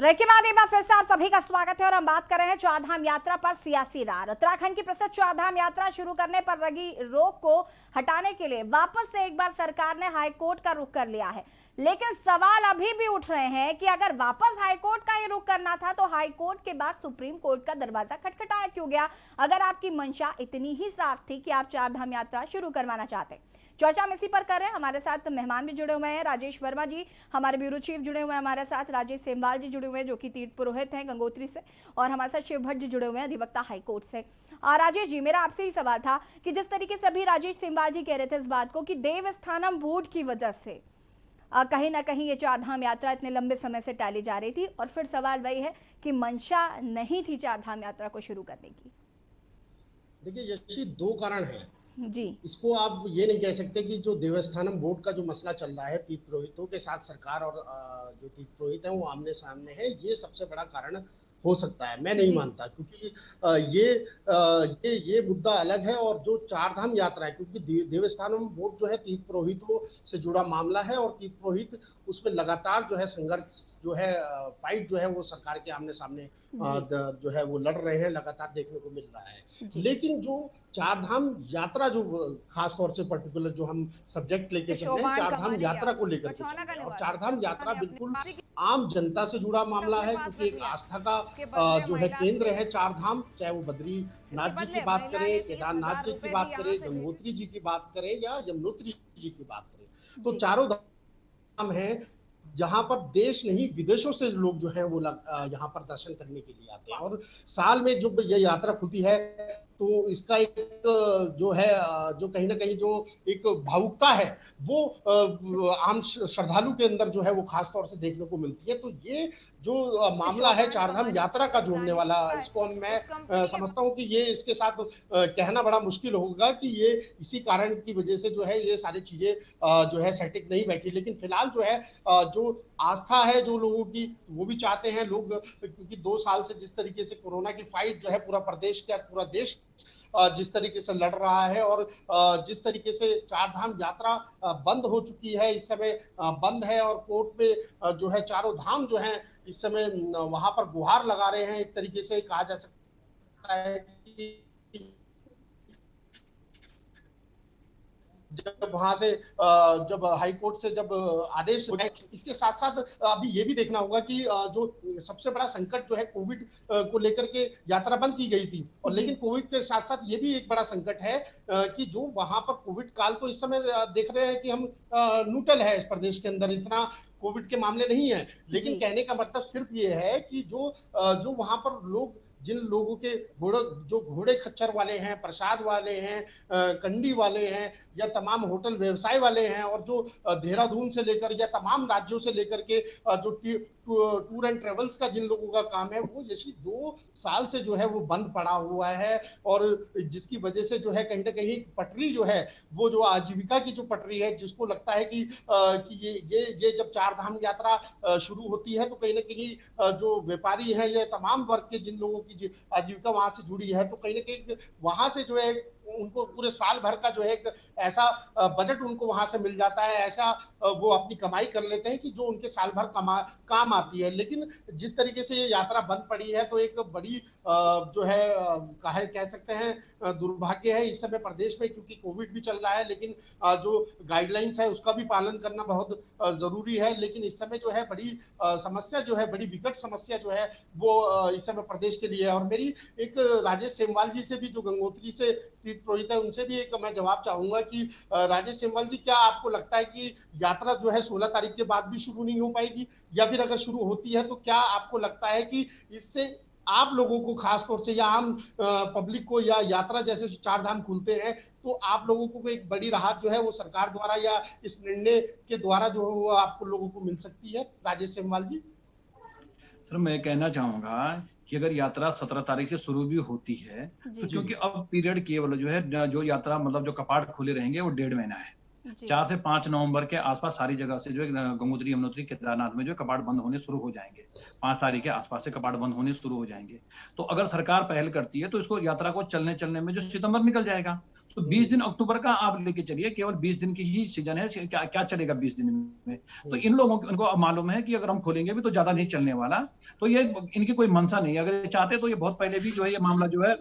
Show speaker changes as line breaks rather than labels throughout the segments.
Break के बाद एक बार फिर से आप सभी का स्वागत है और हम बात कर रहे हैं चारधाम यात्रा पर सियासी रार। उत्तराखंड की प्रसिद्ध चारधाम यात्रा शुरू करने पर लगी रोक को हटाने के लिए वापस से एक बार सरकार ने हाईकोर्ट का रुख कर लिया है, लेकिन सवाल अभी भी उठ रहे हैं कि अगर वापस हाईकोर्ट का ये रुख करना था तो हाईकोर्ट के बाद सुप्रीम कोर्ट का दरवाजा खटखटाया क्यों गया, अगर आपकी मंशा इतनी ही साफ थी कि आप चारधाम यात्रा शुरू करवाना चाहते। चर्चा हम इसी पर कर रहे हैं। हमारे साथ मेहमान भी जुड़े हुए हैं, राजेश वर्मा जी हमारे ब्यूरो चीफ जुड़े हुए हैं, हमारे साथ राजेश सेमवाल जी जुड़े हुए हैं जो कि तीर्थ पुरोहित हैं गंगोत्री से, और हमारे साथ शिव भट्ट जी जुड़े हुए हैं अधिवक्ता हाईकोर्ट से। राजेश जी, मेरा आपसे ही सवाल था कि जिस तरीके से अभी राजेश सेमवाल जी कह रहे थे इस बात को कि देवस्थानम बोर्ड की वजह से कहीं ना कहीं ये चारधाम यात्रा इतने लंबे समय से टाली जा रही थी, और फिर सवाल वही है कि मंशा नहीं थी चारधाम यात्रा को शुरू करने की।
देखिए यशी दो कारण हैं
जी,
इसको आप ये नहीं कह सकते कि जो देवस्थानम बोर्ड का जो मसला चल रहा है तीर्थ पुरोहितों के साथ सरकार और जो तीर्थ पुरोहित हैं वो आमने सामने है, ये सबसे बड़ा कारण हो सकता है। मैं नहीं मानता, क्योंकि ये मुद्दा अलग है। और जो चारधाम यात्रा है, क्योंकि देवस्थानम बोर्ड जो है तीर्थ पुरोहितों से जुड़ा मामला है और तीर्थ पुरोहित उसमें लगातार जो है संघर्ष जो है फाइट जो है वो सरकार के आमने सामने जो है वो लड़ रहे हैं, लगातार देखने को मिल रहा है। लेकिन जो चारधाम यात्रा जो खास तौर से पर्टिकुलर जो हम सब्जेक्ट लेके चल रहे हैं, चारधाम यात्रा को लेकर के चल रहे हैं, और चारधाम यात्रा बिल्कुल आम जनता से जुड़ा मामला है, क्योंकि एक आस्था का जो है केंद्र है चारधाम, चाहे वो बद्रीनाथ जी की बात करें, केदारनाथ जी की बात करें, गंगोत्री जी की बात करें या यमुनोत्री जी की बात करें, तो चारों धाम है जहां पर देश नहीं विदेशों से लोग जो है वो यहाँ पर दर्शन करने के लिए आते हैं। और साल में जो ये यात्रा खुलती है तो इसका एक जो है जो कहीं ना कहीं जो एक भावुकता है वो आम श्रद्धालु के अंदर जो है वो खास तौर से देखने को मिलती है। तो ये जो मामला है चारधाम यात्रा का जोड़ने वाला, इसको मैं समझता हूँ कि ये इसके साथ कहना बड़ा मुश्किल होगा कि ये इसी कारण की वजह से जो है ये सारी चीजें जो है सेटिक नहीं बैठी। लेकिन फिलहाल जो है जो आस्था है जो लोगों की, वो भी चाहते हैं लोग, क्योंकि 2 साल से जिस तरीके से कोरोना की फाइट जो है पूरा प्रदेश क्या पूरा देश जिस तरीके से लड़ रहा है, और जिस तरीके से चारधाम यात्रा बंद हो चुकी है, इस समय बंद है, और कोर्ट में जो है चारों धाम जो है इस समय वहां पर गुहार लगा रहे हैं। एक तरीके से कहा जा सकता है कि जब वहां से जब हाई कोर्ट से जब आदेश हो जाए, इसके साथ साथ अभी ये भी देखना होगा कि जो सबसे बड़ा संकट जो है कोविड को लेकर के यात्रा बंद की गई थी, और लेकिन कोविड के साथ साथ ये भी एक बड़ा संकट है कि जो वहां पर कोविड काल, तो इस समय देख रहे हैं कि हम न्यूट्रल है, इस प्रदेश के अंदर इतना कोविड के मामले नहीं है, लेकिन कहने का मतलब सिर्फ ये है कि जो वहां पर लोग, जिन लोगों के जो घोड़े खच्चर वाले हैं, प्रसाद वाले हैं, कंडी वाले हैं, या तमाम होटल व्यवसाय वाले हैं, और जो देहरादून से लेकर या तमाम राज्यों से लेकर के जो टूर एंड ट्रेवल्स का जिन लोगों का काम है, वो जैसी 2 साल से जो है वो बंद पड़ा हुआ है, और जिसकी वजह से जो है कहीं ना कहीं पटरी जो है वो जो आजीविका की जो पटरी है, जिसको लगता है कि ये जब चारधाम यात्रा शुरू होती है तो कहीं ना कहीं जो व्यापारी है या तमाम वर्ग के जिन लोगों की आजीविका वहां से जुड़ी है, तो कहीं ना कहीं वहां से जो है उनको पूरे साल भर का जो है एक ऐसा बजट उनको वहां से मिल जाता है, ऐसा वो अपनी कमाई कर लेते हैं कि जो उनके साल भर काम आती है। लेकिन जिस तरीके से ये यात्रा बंद पड़ी है तो एक बड़ी जो है कह सकते हैं दुर्भाग्य है इस समय प्रदेश में, क्योंकि कोविड भी चल रहा है, लेकिन जो गाइडलाइंस है उसका भी पालन करना बहुत जरूरी है। लेकिन इस समय जो है बड़ी समस्या जो है, बड़ी विकट समस्या जो है वो इस समय प्रदेश के लिए है। और मेरी एक राजेश सेमवाल जी से भी, जो गंगोत्री से तीर्थ पुरोहित है, उनसे भी एक मैं जवाब चाहूंगा कि राजेश सेमवाल जी, क्या आपको लगता है कि यात्रा जो है 16 तारीख के बाद भी शुरू नहीं हो पाएगी, या फिर अगर शुरू होती है तो क्या आपको लगता है कि इससे आप लोगों को खास तौर से या आम पब्लिक को, या यात्रा जैसे चारधाम खुलते हैं तो आप लोगों को एक बड़ी राहत जो है वो सरकार द्वारा या इस निर्णय के द्वारा जो है वो आपको लोगों को मिल सकती है? राजेश सेमवाल जी।
सर, मैं कहना चाहूंगा कि अगर यात्रा 17 तारीख से शुरू भी होती है तो क्योंकि अब पीरियड केवल जो है जो यात्रा मतलब जो कपाट खुले रहेंगे वो 1.5 महीना है। 4 से 5 नवंबर के आसपास सारी जगह से जो है गंगोत्री, यमुनोत्री, केदारनाथ में जो कपाट बंद होने शुरू हो जाएंगे। 5 तारीख के आसपास से कपाट बंद होने शुरू हो जाएंगे। तो अगर सरकार पहल करती है तो इसको यात्रा को चलने में जो सितंबर निकल जाएगा, तो 20 दिन अक्टूबर का आप लेके चलिए, केवल 20 दिन की ही सीजन है, क्या क्या चलेगा 20 दिन में? तो इन लोगों को उनको अब मालूम है कि अगर हम खोलेंगे भी तो ज्यादा नहीं चलने वाला। तो ये इनकी कोई मंशा नहीं है, अगर ये चाहते तो ये बहुत पहले भी जो है ये मामला जो है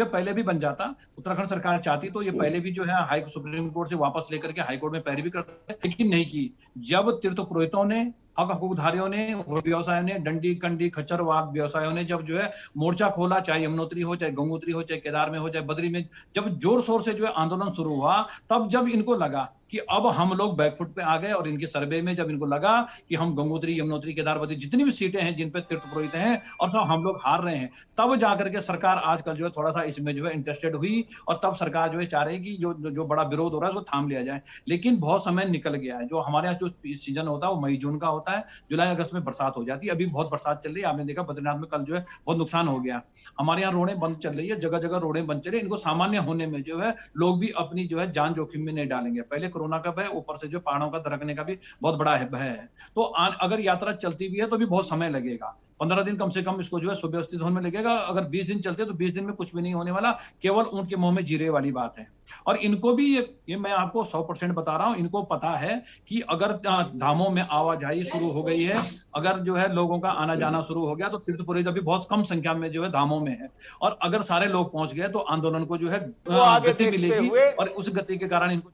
पहले भी बन जाता। उत्तराखंड सरकार चाहती तो ये पहले भी जो है हाई सुप्रीम कोर्ट से वापस लेकर के हाई कोर्ट में पैरवी करते, लेकिन नहीं की। जब तीर्थ पुरोहितों ने, हकधारियों ने, व्यवसायों ने, डंडी कंडी खच्चर वाग व्यवसायों ने जब जो है मोर्चा खोला, चाहे यमुनोत्री हो, चाहे गंगोत्री हो, चाहे केदार में हो, चाहे बद्री में, जब जोर शोर से जो है आंदोलन शुरू हुआ, तब जब इनको लगा कि अब हम लोग बैकफुट पे आ गए, और इनके सर्वे में जब इनको लगा कि हम गंगोत्री, यमुनोत्री, केदार, बद्री जितनी भी सीटें हैं जिन पे तीर्थ पुरोहित हैं और सब हम लोग हार रहे हैं, तब जाकर के सरकार आजकल जो है थोड़ा सा इसमें जो है इंटरेस्टेड हुई, और तब सरकार जो है चाह रही है कि जो बड़ा विरोध हो रहा है उसको थाम लिया जाए। लेकिन बहुत समय निकल गया है। जो हमारे यहाँ जो सीजन होता है वो मई जून का होता है, जुलाई अगस्त में बरसात हो जाती है। अभी बहुत बरसात चल रही है, आपने देखा बद्रीनाथ में कल जो है बहुत नुकसान हो गया। हमारे यहाँ रोडें बंद चल रही है, जगह जगह रोडें बंद चल रही है। इनको सामान्य होने में जो है लोग भी अपनी जो है जान जोखिम में नहीं डालेंगे। पहले कोरोना का भय, ऊपर से जो पहाड़ों का दरकने का भी बहुत बड़ा भय है। तो अगर यात्रा चलती भी है तो भी बहुत समय लगेगा, 15 दिन कम से कम इसको जो है सुव्यवस्थित होने में लगेगा। अगर 20 दिन चलते तो 20 दिन में कुछ भी नहीं होने वाला, केवल ऊंट के मुंह में जीरे वाली बात है। और इनको भी ये मैं आपको 100% बता रहा हूं, इनको पता है कि अगर धामों में आवाजाही शुरू हो गई है, अगर जो है लोगों का आना जाना शुरू हो गया, तो तीर्थ पुरोहित अभी बहुत कम संख्या में जो है धामों में है, और अगर सारे लोग पहुंच गए तो आंदोलन को जो है गति मिलेगी, और उस गति के कारण इनको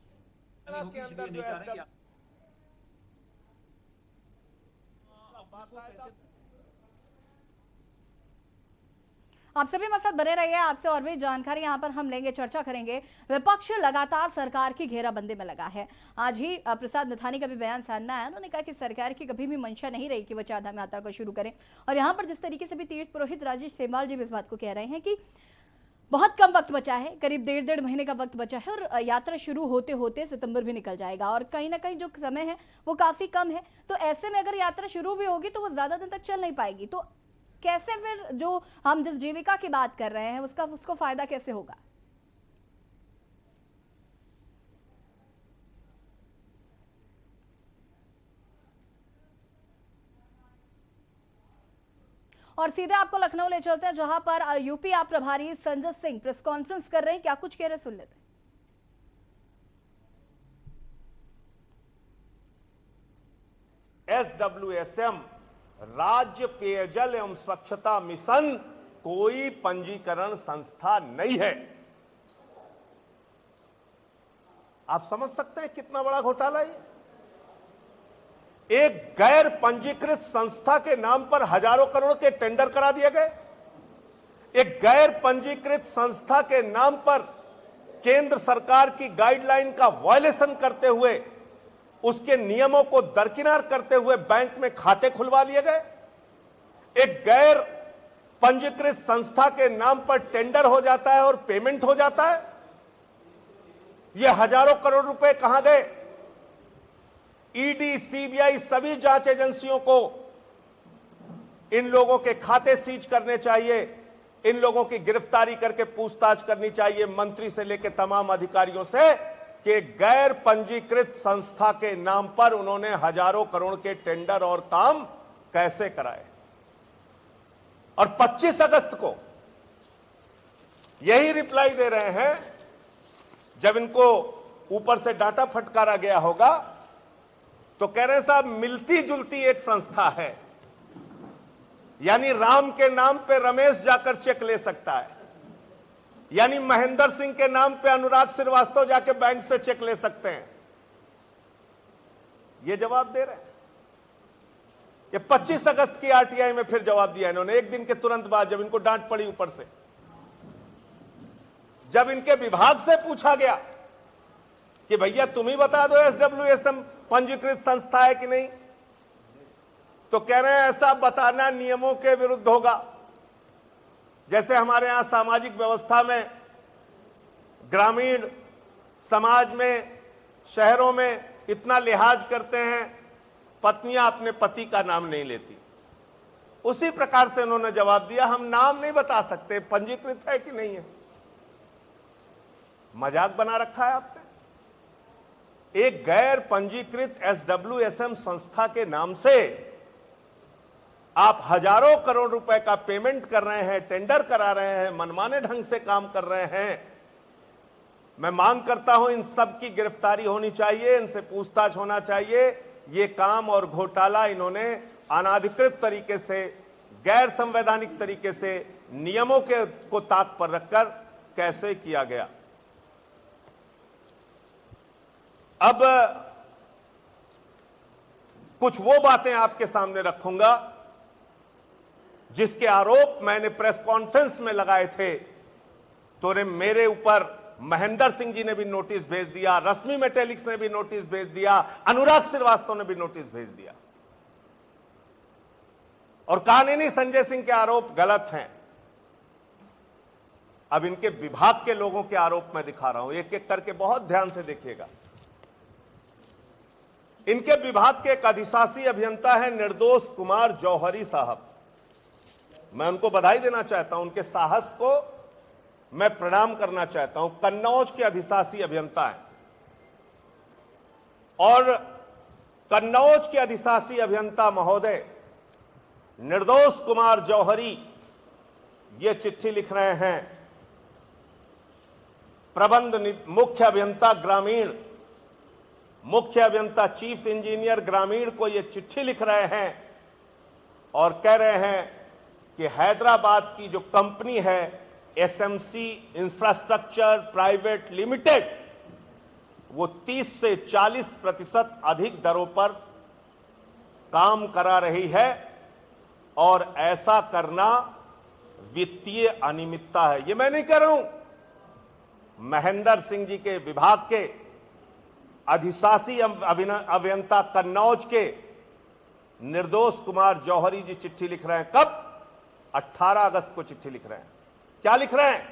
आप सभी हमारे साथ बने रहिए, आपसे और भी जानकारी यहाँ पर हम लेंगे, चर्चा करेंगे। विपक्ष लगातार सरकार की घेराबंदी में लगा है। आज ही प्रसाद नथानी का भी बयान सामने आया। उन्होंने कहा कि सरकार की कभी भी मंशा नहीं रही कि वह चारधाम यात्रा को शुरू करे। और यहाँ पर जिस तरीके से भी तीर्थ पुरोहित राजेश सेमवाल जी भी इस बात को कह रहे हैं कि बहुत कम वक्त बचा है, करीब 1.5 महीने का वक्त बचा है, और यात्रा शुरू होते होते सितंबर भी निकल जाएगा, और कहीं ना कहीं जो समय है वो काफी कम है। तो ऐसे में अगर यात्रा शुरू भी होगी तो वो ज्यादा दिन तक चल नहीं पाएगी। तो कैसे फिर जो हम जिस जीविका की बात कर रहे हैं उसको फायदा कैसे होगा? और सीधे आपको लखनऊ ले चलते हैं, जहां पर यूपी आप प्रभारी संजय सिंह प्रेस कॉन्फ्रेंस कर रहे हैं। क्या कुछ कह रहे, सुन लेते हैं।
SWSM राज्य पेयजल एवं स्वच्छता मिशन कोई पंजीकरण संस्था नहीं है। आप समझ सकते हैं कितना बड़ा घोटाला है। एक गैर पंजीकृत संस्था के नाम पर हजारों करोड़ के टेंडर करा दिए गए। एक गैर पंजीकृत संस्था के नाम पर केंद्र सरकार की गाइडलाइन का वायलेशन करते हुए, उसके नियमों को दरकिनार करते हुए बैंक में खाते खुलवा लिए गए। एक गैर पंजीकृत संस्था के नाम पर टेंडर हो जाता है और पेमेंट हो जाता है। यह हजारों करोड़ रुपए कहां गए? ईडी, सीबीआई सभी जांच एजेंसियों को इन लोगों के खाते सीज करने चाहिए, इन लोगों की गिरफ्तारी करके पूछताछ करनी चाहिए, मंत्री से लेकर तमाम अधिकारियों से, कि गैर पंजीकृत संस्था के नाम पर उन्होंने हजारों करोड़ के टेंडर और काम कैसे कराए। और 25 अगस्त को यही रिप्लाई दे रहे हैं, जब इनको ऊपर से डाटा फटकारा गया होगा तो कह रहे हैं साहब मिलती जुलती एक संस्था है, यानी राम के नाम पे रमेश जाकर चेक ले सकता है, यानी महेंद्र सिंह के नाम पे अनुराग श्रीवास्तव जाके बैंक से चेक ले सकते हैं। ये जवाब दे रहे हैं। ये 25 अगस्त की आरटीआई में फिर जवाब दिया इन्होंने, एक दिन के तुरंत बाद, जब इनको डांट पड़ी ऊपर से। जब इनके विभाग से पूछा गया कि भैया तुम ही बता दो SWSM पंजीकृत संस्था है कि नहीं, तो कह रहे हैं ऐसा बताना नियमों के विरुद्ध होगा। जैसे हमारे यहां सामाजिक व्यवस्था में, ग्रामीण समाज में, शहरों में इतना लिहाज करते हैं, पत्नियां अपने पति का नाम नहीं लेती, उसी प्रकार से उन्होंने जवाब दिया, हम नाम नहीं बता सकते पंजीकृत है कि नहीं है। मजाक बना रखा है आपने। एक गैर पंजीकृत SWSM संस्था के नाम से आप हजारों करोड़ रुपए का पेमेंट कर रहे हैं, टेंडर करा रहे हैं, मनमाने ढंग से काम कर रहे हैं। मैं मांग करता हूं इन सब की गिरफ्तारी होनी चाहिए, इनसे पूछताछ होना चाहिए। ये काम और घोटाला इन्होंने अनाधिकृत तरीके से, गैर संवैधानिक तरीके से, नियमों को ताक पर रखकर कैसे किया गया। अब कुछ वो बातें आपके सामने रखूंगा जिसके आरोप मैंने प्रेस कॉन्फ्रेंस में लगाए थे, तो मेरे ऊपर महेंद्र सिंह जी ने भी नोटिस भेज दिया, रश्मि मेटेलिक्स ने भी नोटिस भेज दिया, अनुराग श्रीवास्तव ने भी नोटिस भेज दिया और कहा नहीं संजय सिंह के आरोप गलत हैं। अब इनके विभाग के लोगों के आरोप मैं दिखा रहा हूं, एक एक करके बहुत ध्यान से देखिएगा। इनके विभाग के एक अधिशासी अभियंता है निर्दोष कुमार जौहरी साहब। मैं उनको बधाई देना चाहता हूं, उनके साहस को मैं प्रणाम करना चाहता हूं। कन्नौज के अधिशासी अभियंता हैं और कन्नौज के अधिशासी अभियंता महोदय निर्दोष कुमार जौहरी ये चिट्ठी लिख रहे हैं प्रबंध मुख्य अभियंता ग्रामीण, मुख्य अभियंता चीफ इंजीनियर ग्रामीण को ये चिट्ठी लिख रहे हैं और कह रहे हैं कि हैदराबाद की जो कंपनी है एसएमसी इंफ्रास्ट्रक्चर प्राइवेट लिमिटेड, वो 30 से 40% अधिक दरों पर काम करा रही है और ऐसा करना वित्तीय अनियमितता है। ये मैं नहीं कह रहा हूं, महेंद्र सिंह जी के विभाग के अधिशासी अभियंता कन्नौज के निर्दोष कुमार जौहरी जी चिट्ठी लिख रहे हैं। कब? 18 अगस्त को चिट्ठी लिख रहे हैं। क्या लिख रहे हैं?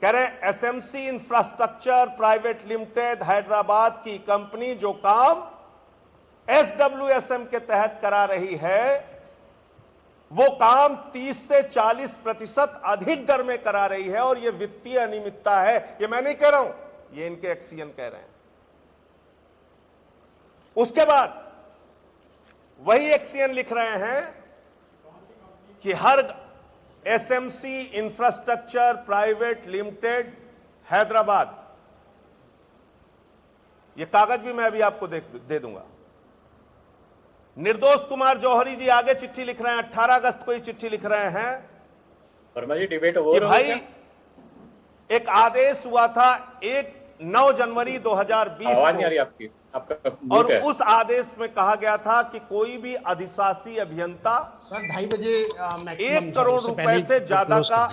कह रहे हैं SMC infrastructure private limited Hyderabad की कंपनी जो काम एसडब्ल्यूएसएम के तहत करा रही है, वो काम 30 से 40% अधिक दर में करा रही है और यह वित्तीय अनियमितता है। ये मैं नहीं कह रहा हूं, ये इनके एक्सीएन कह रहे हैं। उसके बाद वही एक्सीएन लिख रहे हैं कि हर SMC infrastructure private limited Hyderabad, ये कागज भी मैं अभी आपको दे दूंगा। निर्दोष कुमार जौहरी जी आगे चिट्ठी लिख रहे हैं, 18 अगस्त को ही चिट्ठी लिख रहे हैं
वर्मा जी डिबेट हो
कि
रहा
भाई
है
एक आदेश हुआ था 9 जनवरी 2020
आवाज नहीं आ रही आपकी, आपका
और
म्यूट है।
उस आदेश में कहा गया था कि कोई भी अधिशासी अभियंता
सर 2:30 बजे
1 करोड़ रुपए से ज्यादा का